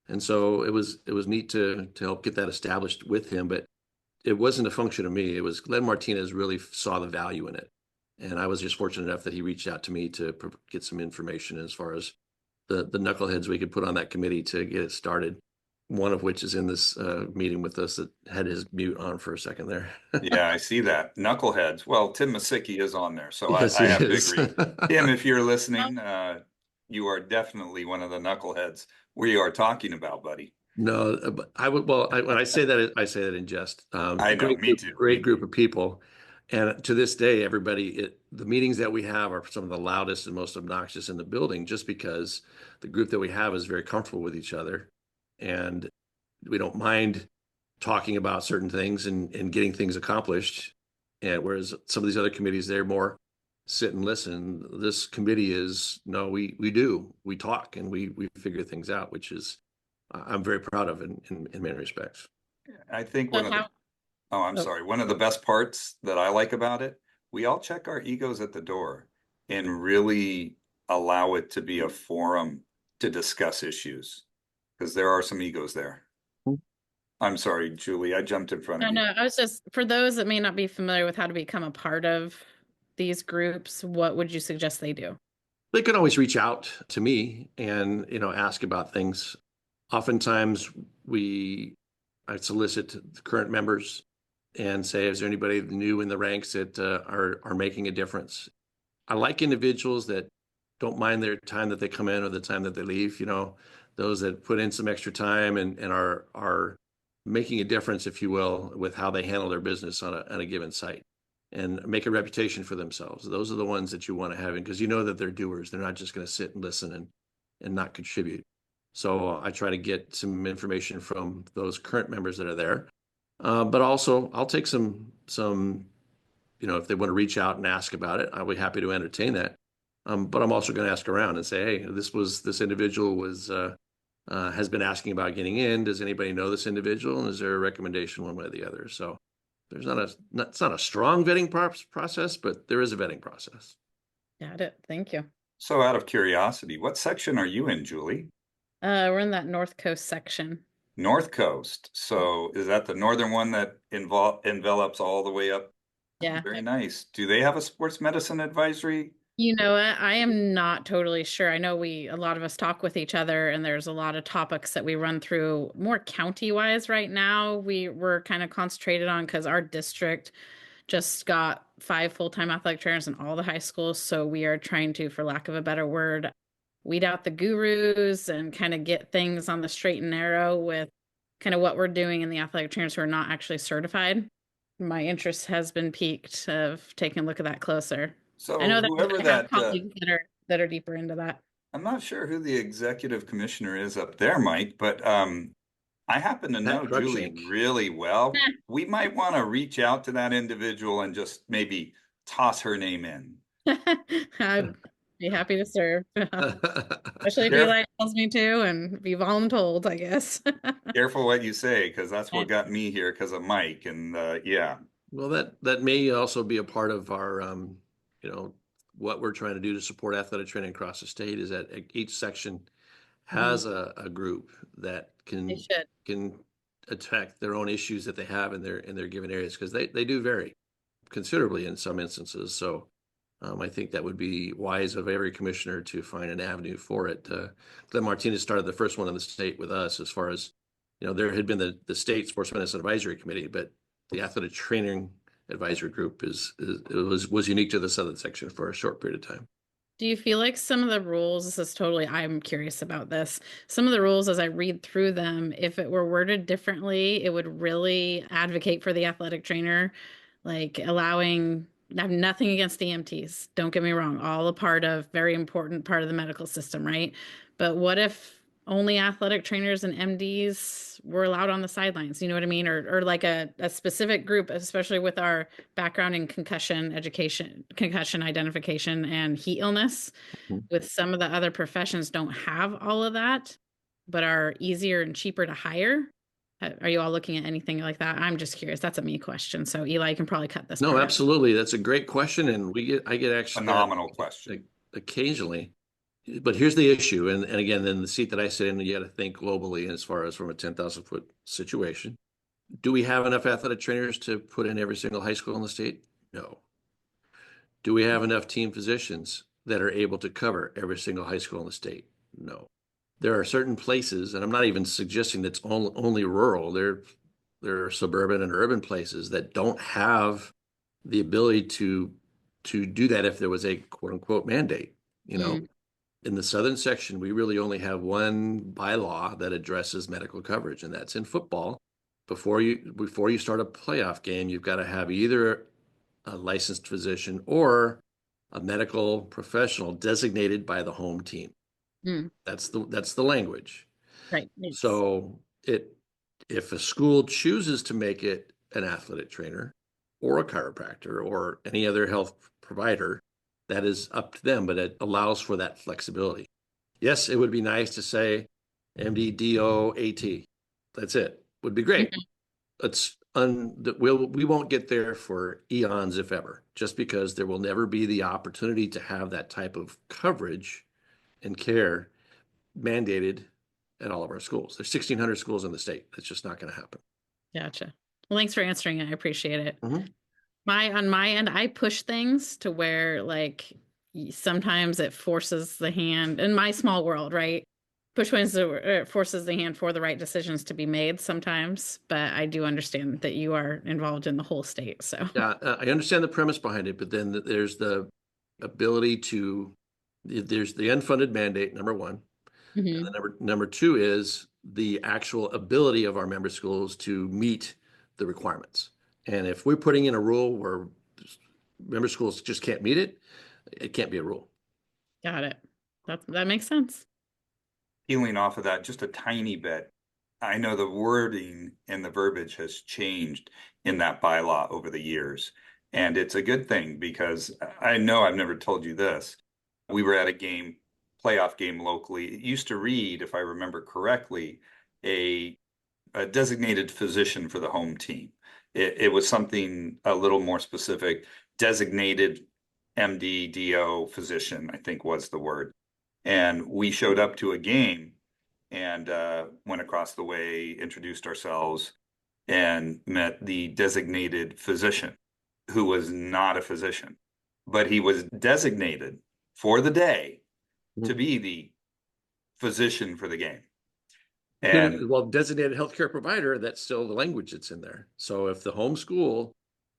And so it was neat to help get that established with him, but it wasn't a function of me. It was Glenn Martinez really saw the value in it. And I was just fortunate enough that he reached out to me to get some information as far as the knuckleheads we could put on that committee to get it started. One of which is in this meeting with us that had his mute on for a second there. Yeah, I see that. Knuckleheads. Well, Tim Masicki is on there, so Yes, I he have to is. agree. Tim, if you're listening, you are definitely one of the knuckleheads we are talking about, buddy. No, but when I say that in jest. I know, me too. Great group of people. And to this day, the meetings that we have are some of the loudest and most obnoxious in the building, just because the group that we have is very comfortable with each other. And we don't mind talking about certain things and getting things accomplished. And whereas some of these other committees, they're more sit and listen. This committee is, no, we talk and we figure things out, which is, I'm very proud of in many respects. I think one of the best parts that I like about it, we all check our egos at the door and really allow it to be a forum to discuss issues, because there are some egos there. I'm sorry, Julie, I jumped in front of you. No, I was just, for those that may not be familiar with how to become a part of these groups, what would you suggest they do? They can always reach out to me and, ask about things. Oftentimes I solicit the current members and say, is there anybody new in the ranks that are making a difference? I like individuals that don't mind their time that they come in or the time that they leave, those that put in some extra time and are making a difference, if you will, with how they handle their business on a given site and make a reputation for themselves. Those are the ones that you want to have in, because that they're doers. They're not just going to sit and listen and not contribute. So I try to get some information from those current members that are there. But also I'll take some, if they want to reach out and ask about it, I'll be happy to entertain that. But I'm also going to ask around and say, hey, this individual has been asking about getting in. Does anybody know this individual? And is there a recommendation one way or the other? So there's it's not a strong vetting process, but there is a vetting process. Got it. Thank you. So out of curiosity, what section are you in, Julie? We're in that North Coast section. North Coast. So is that the northern one that envelops all the way up? Yeah. Very nice. Do they have a sports medicine advisory You know what? I am not totally sure. I know a lot of us talk with each other, and there's a lot of topics that we run through more county wise right now. We're kind of concentrated on because our district just got 5 full-time athletic trainers in all the high schools. So we are trying to, for lack of a better word, weed out the gurus and kind of get things on the straight and narrow with kind of what we're doing in the athletic trainers who are not actually certified. My interest has been piqued of taking a look at that closer. I So know that whoever I have that, colleagues that are deeper into that. I'm not sure who the executive commissioner is up there, Mike, but I happen to Pat know Julie Cruikshank. really well. We might want to reach out to that individual and just maybe toss her name in. I'd be happy to serve, especially if Caref- Eli tells me to, and be voluntold, I guess. Careful what you say, because that's Yeah. what got me here because of Mike. And yeah, Well, that may also be a part of our, you know, what we're trying to do to support athletic training across the state is that each section has a group that They should. can attack their own issues that they have in their given areas because they do vary considerably in some instances. So I think that would be wise of every commissioner to find an avenue for it. Glenn Martinez started the first one in the state with us as far as, you know, there had been the state sports medicine advisory committee, but the athletic training advisory group was unique to the southern section for a short period of time. Do you feel like some of the rules, this is totally, I'm curious about this. Some of the rules, as I read through them, if it were worded differently, it would really advocate for the athletic trainer, like allowing, I have nothing against EMTs. Don't get me wrong, all a part of, very important part of the medical system, right? But what if only athletic trainers and MDs were allowed on the sidelines? You know what I mean? Or like a specific group, especially with our background in concussion education, concussion identification, and heat illness. Mhm. With some of the other professions, don't have all of that, but are easier and cheaper to hire. Are you all looking at anything like that? I'm just curious. That's a me question. So Eli, you can probably cut this No, part out. absolutely. That's a great question. And I get actually phenomenal question. occasionally. But here's the issue. And again, then the seat that I sit in, you got to think globally as far as from a 10,000-foot situation. Do we have enough athletic trainers to put in every single high school in the state? No. Do we have enough team physicians that are able to cover every single high school in the state? No. There are certain places, and I'm not even suggesting that's only rural. There are suburban and urban places that don't have the ability to do that if there was a quote unquote mandate. You know, in the southern section, we really only have one bylaw that addresses medical coverage, and that's in football. Before you start a playoff game, you've got to have either a licensed physician or a medical professional designated by the home team. Mm. That's the language. Right. Yes. So if a school chooses to make it an athletic trainer or a chiropractor or any other health provider, that is up to them, but it allows for that flexibility. Yes, it would be nice to say MD, DO, AT. That's it. Would be great. We won't get there for eons, if ever, just because there will never be the opportunity to have that type of coverage and care mandated at all of our schools. There's 1,600 schools in the state. That's just not going to happen. Gotcha. Well, thanks for answering it. I appreciate it. Mhm. On my end, I push things to where like sometimes it forces the hand in my small world, right? Push ones it forces the hand for the right decisions to be made sometimes, but I do understand that you are involved in the whole state. So Yeah, I understand the premise behind it, but then there's the ability there's the unfunded mandate, number one. And Mhm. then number two is the actual ability of our member schools to meet the requirements. And if we're putting in a rule where member schools just can't meet it, it can't be a rule. Got it. That makes sense. Peeling off of that just a tiny bit, I know the wording and the verbiage has changed in that bylaw over the years. And it's a good thing because I know I've never told you this. We were at a game, playoff game locally. It used to read, if I remember correctly, a designated physician for the home team. It was something a little more specific, designated MD, DO physician, I think was the word. And we showed up to a game and went across the way, introduced ourselves, and met the designated physician, who was not a physician, but he was designated for the day to Mhm. be the physician for the game. And And well, designated healthcare provider, that's still the language that's in there. So if the home school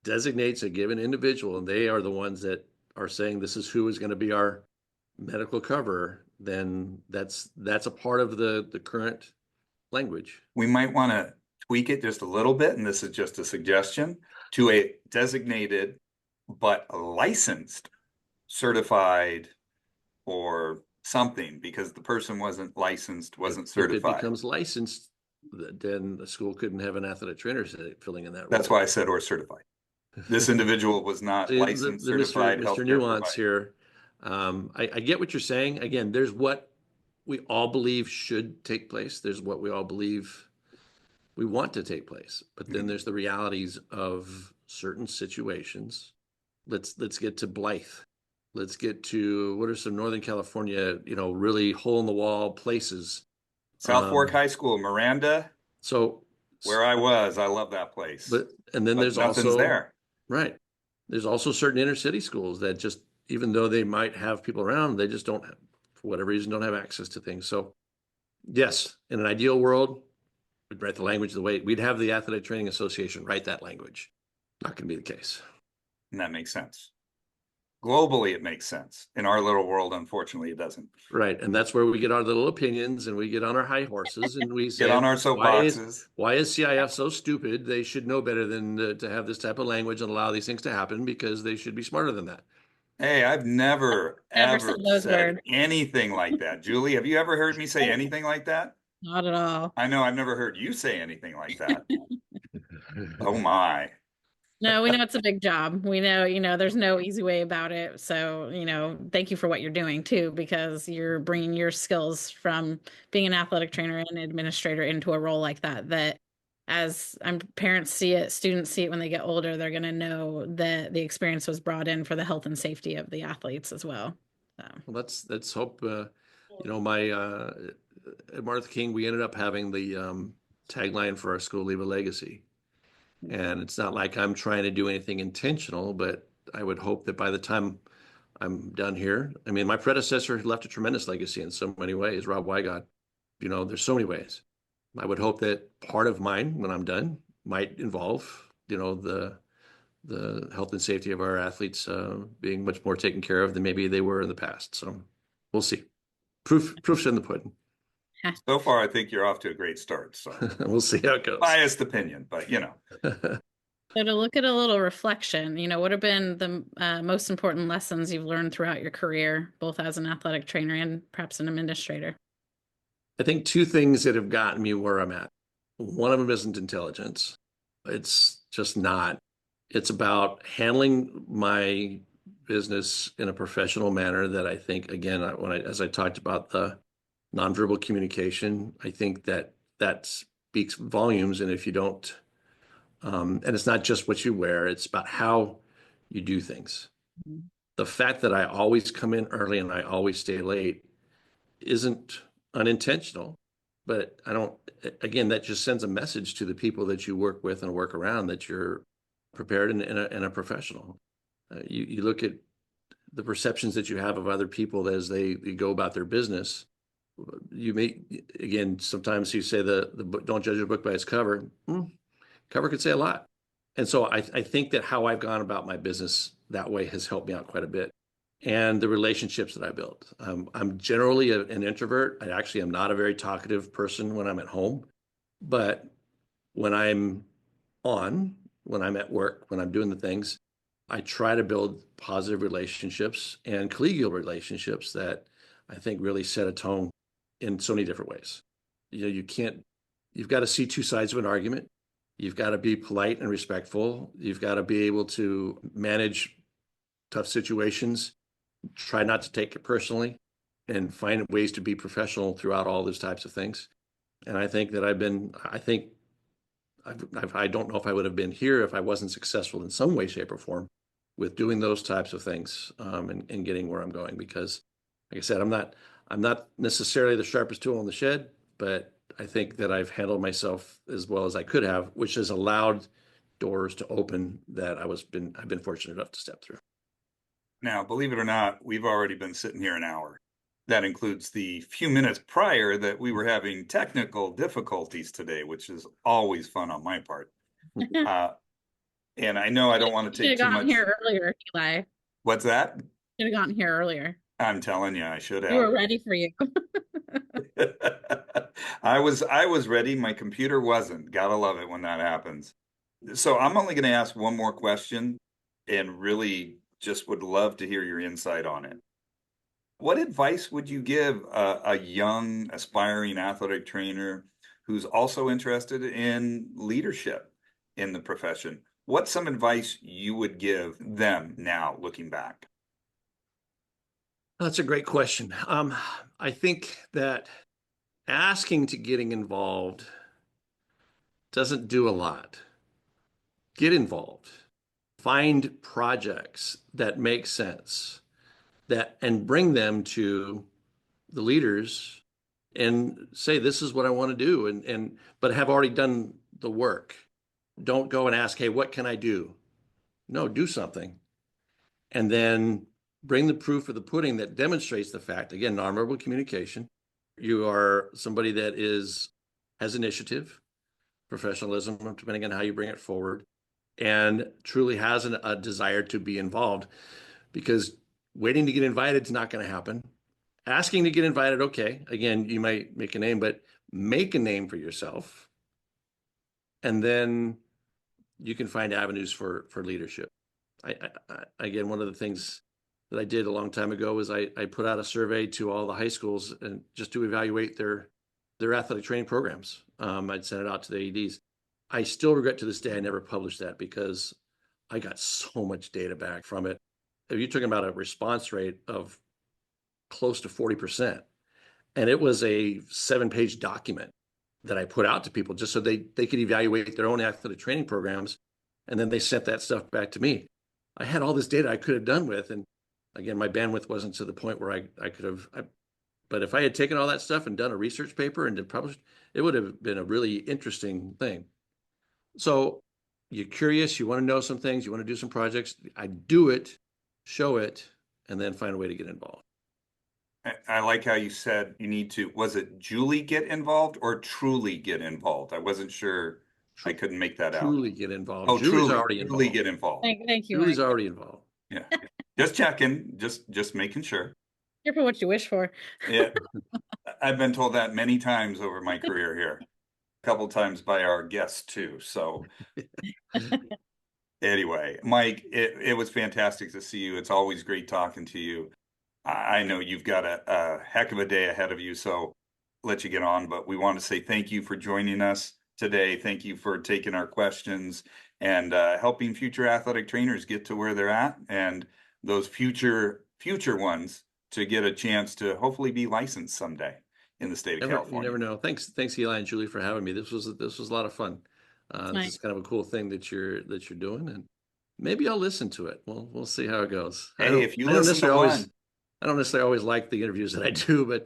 designates a given individual and they are the ones that are saying this is who is going to be our medical cover, then that's a part of the current language. we might want to tweak it just a little bit, and this is just a suggestion, to a designated but licensed, certified, or something, because the person wasn't licensed, wasn't If it certified. becomes licensed, then the school couldn't have an athletic trainer filling in that role. That's why I said or certified. This individual was not See, licensed, the certified Mr. healthcare Nuance provider. here. I get what you're saying. Again, there's what we all believe should take place. There's what we all believe we want to take place. But then Mhm. there's the realities of certain situations. Let's get to Blythe. Let's get to what are some Northern California, really hole in the wall places. South Fork High School, Miranda, So, where I was, I love that place, and then but there's nothing's also, there. right. There's also certain inner city schools that just, even though they might have people around, they just don't, for whatever reason, don't have access to things. So yes, in an ideal world, we'd write the language the way we'd have the Athletic Training Association write that language. Not going to be the case. And that makes sense. Globally, it makes sense. In our little world, unfortunately, it doesn't. Right. And that's where we get our little opinions and we get on our high horses and we say, Get on our why soapboxes. is CIF so stupid? They should know better than to have this type of language and allow these things to happen because they should be smarter than that. Hey, I've never, Never ever said those said words. anything like that. Julie, have you ever heard me say anything like that? Not at all. I know I've never heard you say anything like that. Oh my. No, we know it's a big job. We know, there's no easy way about it. So, thank you for what you're doing too, because you're bringing your skills from being an athletic trainer and administrator into a role like that. That as parents see it, students see it when they get older, they're going to know that the experience was brought in for the health and safety of the athletes as well. So, Well, let's hope, my, at Martha King, we ended up having the tagline for our school, Leave a Legacy. And it's not like I'm trying to do anything intentional, but I would hope that by the time I'm done here, I mean, my predecessor left a tremendous legacy in so many ways, Rob Wygod. There's so many ways. I would hope that part of mine, when I'm done, might involve, the health and safety of our athletes being much more taken care of than maybe they were in the past. So we'll see. Proof's in the pudding. So far, I think you're off to a great start. So We'll see how it goes. biased opinion, but So to look at a little reflection, what have been the most important lessons you've learned throughout your career, both as an athletic trainer and perhaps an administrator? I think two things that have gotten me where I'm at. One of them isn't intelligence. It's just not. It's about handling my business in a professional manner that I think, again, as I talked about the nonverbal communication, I think that speaks volumes. And if you don't, and it's not just what you wear, it's about how you do things. Mhm. The fact that I always come in early and I always stay late isn't unintentional, but again, that just sends a message to the people that you work with and work around that you're prepared and a professional. You look at the perceptions that you have of other people as they go about their business. You may, again, sometimes you say the book, don't judge a book by its cover. Cover could say a lot. And so I think that how I've gone about my business that way has helped me out quite a bit. And the relationships that I built. I'm generally an introvert. I actually am not a very talkative person when I'm at home. But when I'm when I'm at work, when I'm doing the things, I try to build positive relationships and collegial relationships that I think really set a tone in so many different ways. You've got to see two sides of an argument. You've got to be polite and respectful. You've got to be able to manage tough situations, try not to take it personally, and find ways to be professional throughout all those types of things. And I think that I don't know if I would have been here if I wasn't successful in some way, shape, or form with doing those types of things and getting where I'm going. Because, like I said, I'm not necessarily the sharpest tool in the shed, but I think that I've handled myself as well as I could have, which has allowed doors to open that I've been fortunate enough to step through. Now, believe it or not, we've already been sitting here an hour. That includes the few minutes prior that we were having technical difficulties today, which is always fun on my part. And I know I don't want to Should take have too gotten much. here earlier, Eli. What's that? Should have gotten here earlier. I'm telling you, I should We were have. ready for you. I was ready. My computer wasn't. Gotta love it when that happens. So I'm only going to ask one more question and really just would love to hear your insight on it. What advice would you give a young aspiring athletic trainer who's also interested in leadership in the profession? What's some advice you would give them now looking back? That's a great question. I think that asking to getting involved doesn't do a lot. Get involved. Find projects that make sense and bring them to the leaders and say, this is what I want to do, but have already done the work. Don't go and ask, hey, what can I do? No, do something. And then bring the proof of the pudding that demonstrates the fact, again, nonverbal communication. You are somebody that has initiative, professionalism, depending on how you bring it forward, and truly has a desire to be involved, because waiting to get invited is not going to happen. Asking to get invited, okay, again, you might make a name, but make a name for yourself. And then you can find avenues for leadership. Again, one of the things that I did a long time ago was I put out a survey to all the high schools and just to evaluate their athletic training programs. I'd send it out to the ADs. I still regret to this day I never published that because I got so much data back from it. You're talking about a response rate of close to 40%. And it was a 7-page document that I put out to people just so they could evaluate their own athletic training programs. And then they sent that stuff back to me. I had all this data I could have done with. And again, my bandwidth wasn't to the point where I could have, but if I had taken all that stuff and done a research paper and published, it would have been a really interesting thing. So you're curious, you want to know some things, you want to do some projects, I do it, show it, and then find a way to get involved. I like how you said you need to, was it Julie get involved or truly get involved? I wasn't sure. I couldn't make that out. Truly get involved. Oh, Julie's already truly involved. get involved. Thank you. Julie's Mike. already involved. Yeah. Just checking, just making sure. Careful what you wish for. Yeah. I've been told that many times over my career here. A couple times by our guests too. So anyway, Mike, it was fantastic to see you. It's always great talking to you. I know you've got a heck of a day ahead of you, so let you get on, but we want to say thank you for joining us today. Thank you for taking our questions and helping future athletic trainers get to where they're at, and those future ones to get a chance to hopefully be licensed someday in the state of California. You never know. Thanks, Eli and Julie, for having me. This was a lot of fun. Nice. This is kind of a cool thing that you're doing, and maybe I'll listen to it. We'll see how it goes. Hey, if you listen to one. I don't necessarily always like the interviews that I do, but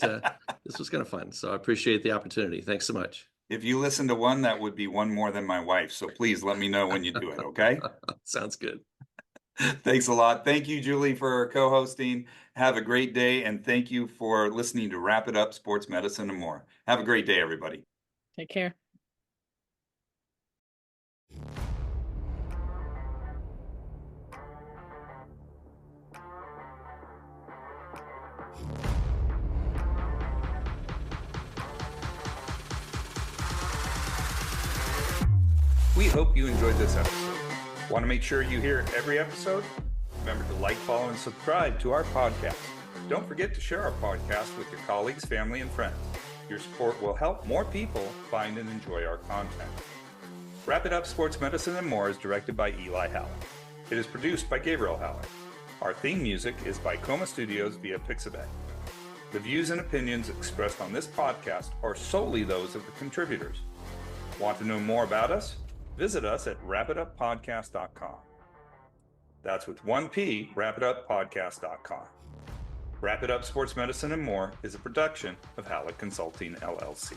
this was kind of fun. So I appreciate the opportunity. Thanks so much. If you listen to one, that would be one more than my wife. So please let me know when you do it, okay? Sounds good. Thanks a lot. Thank you, Julie, for co-hosting. Have a great day, and thank you for listening to Wrap It Up Sports Medicine and More. Have a great day, everybody. Take care. We hope you enjoyed this episode. Want to make sure you hear every episode? Remember to like, follow, and subscribe to our podcast. Don't forget to share our podcast with your colleagues, family, and friends. Your support will help more people find and enjoy our content. Wrap It Up Sports Medicine and More is directed by Eli Haller. It is produced by Gabriel Haller. Our theme music is by Coma Studios via Pixabay. The views and opinions expressed on this podcast are solely those of the contributors. Want to know more about us? Visit us at wrapituppodcast.com. That's with one P, wrapituppodcast.com. Wrap It Up Sports Medicine and More is a production of Hallett Consulting, LLC.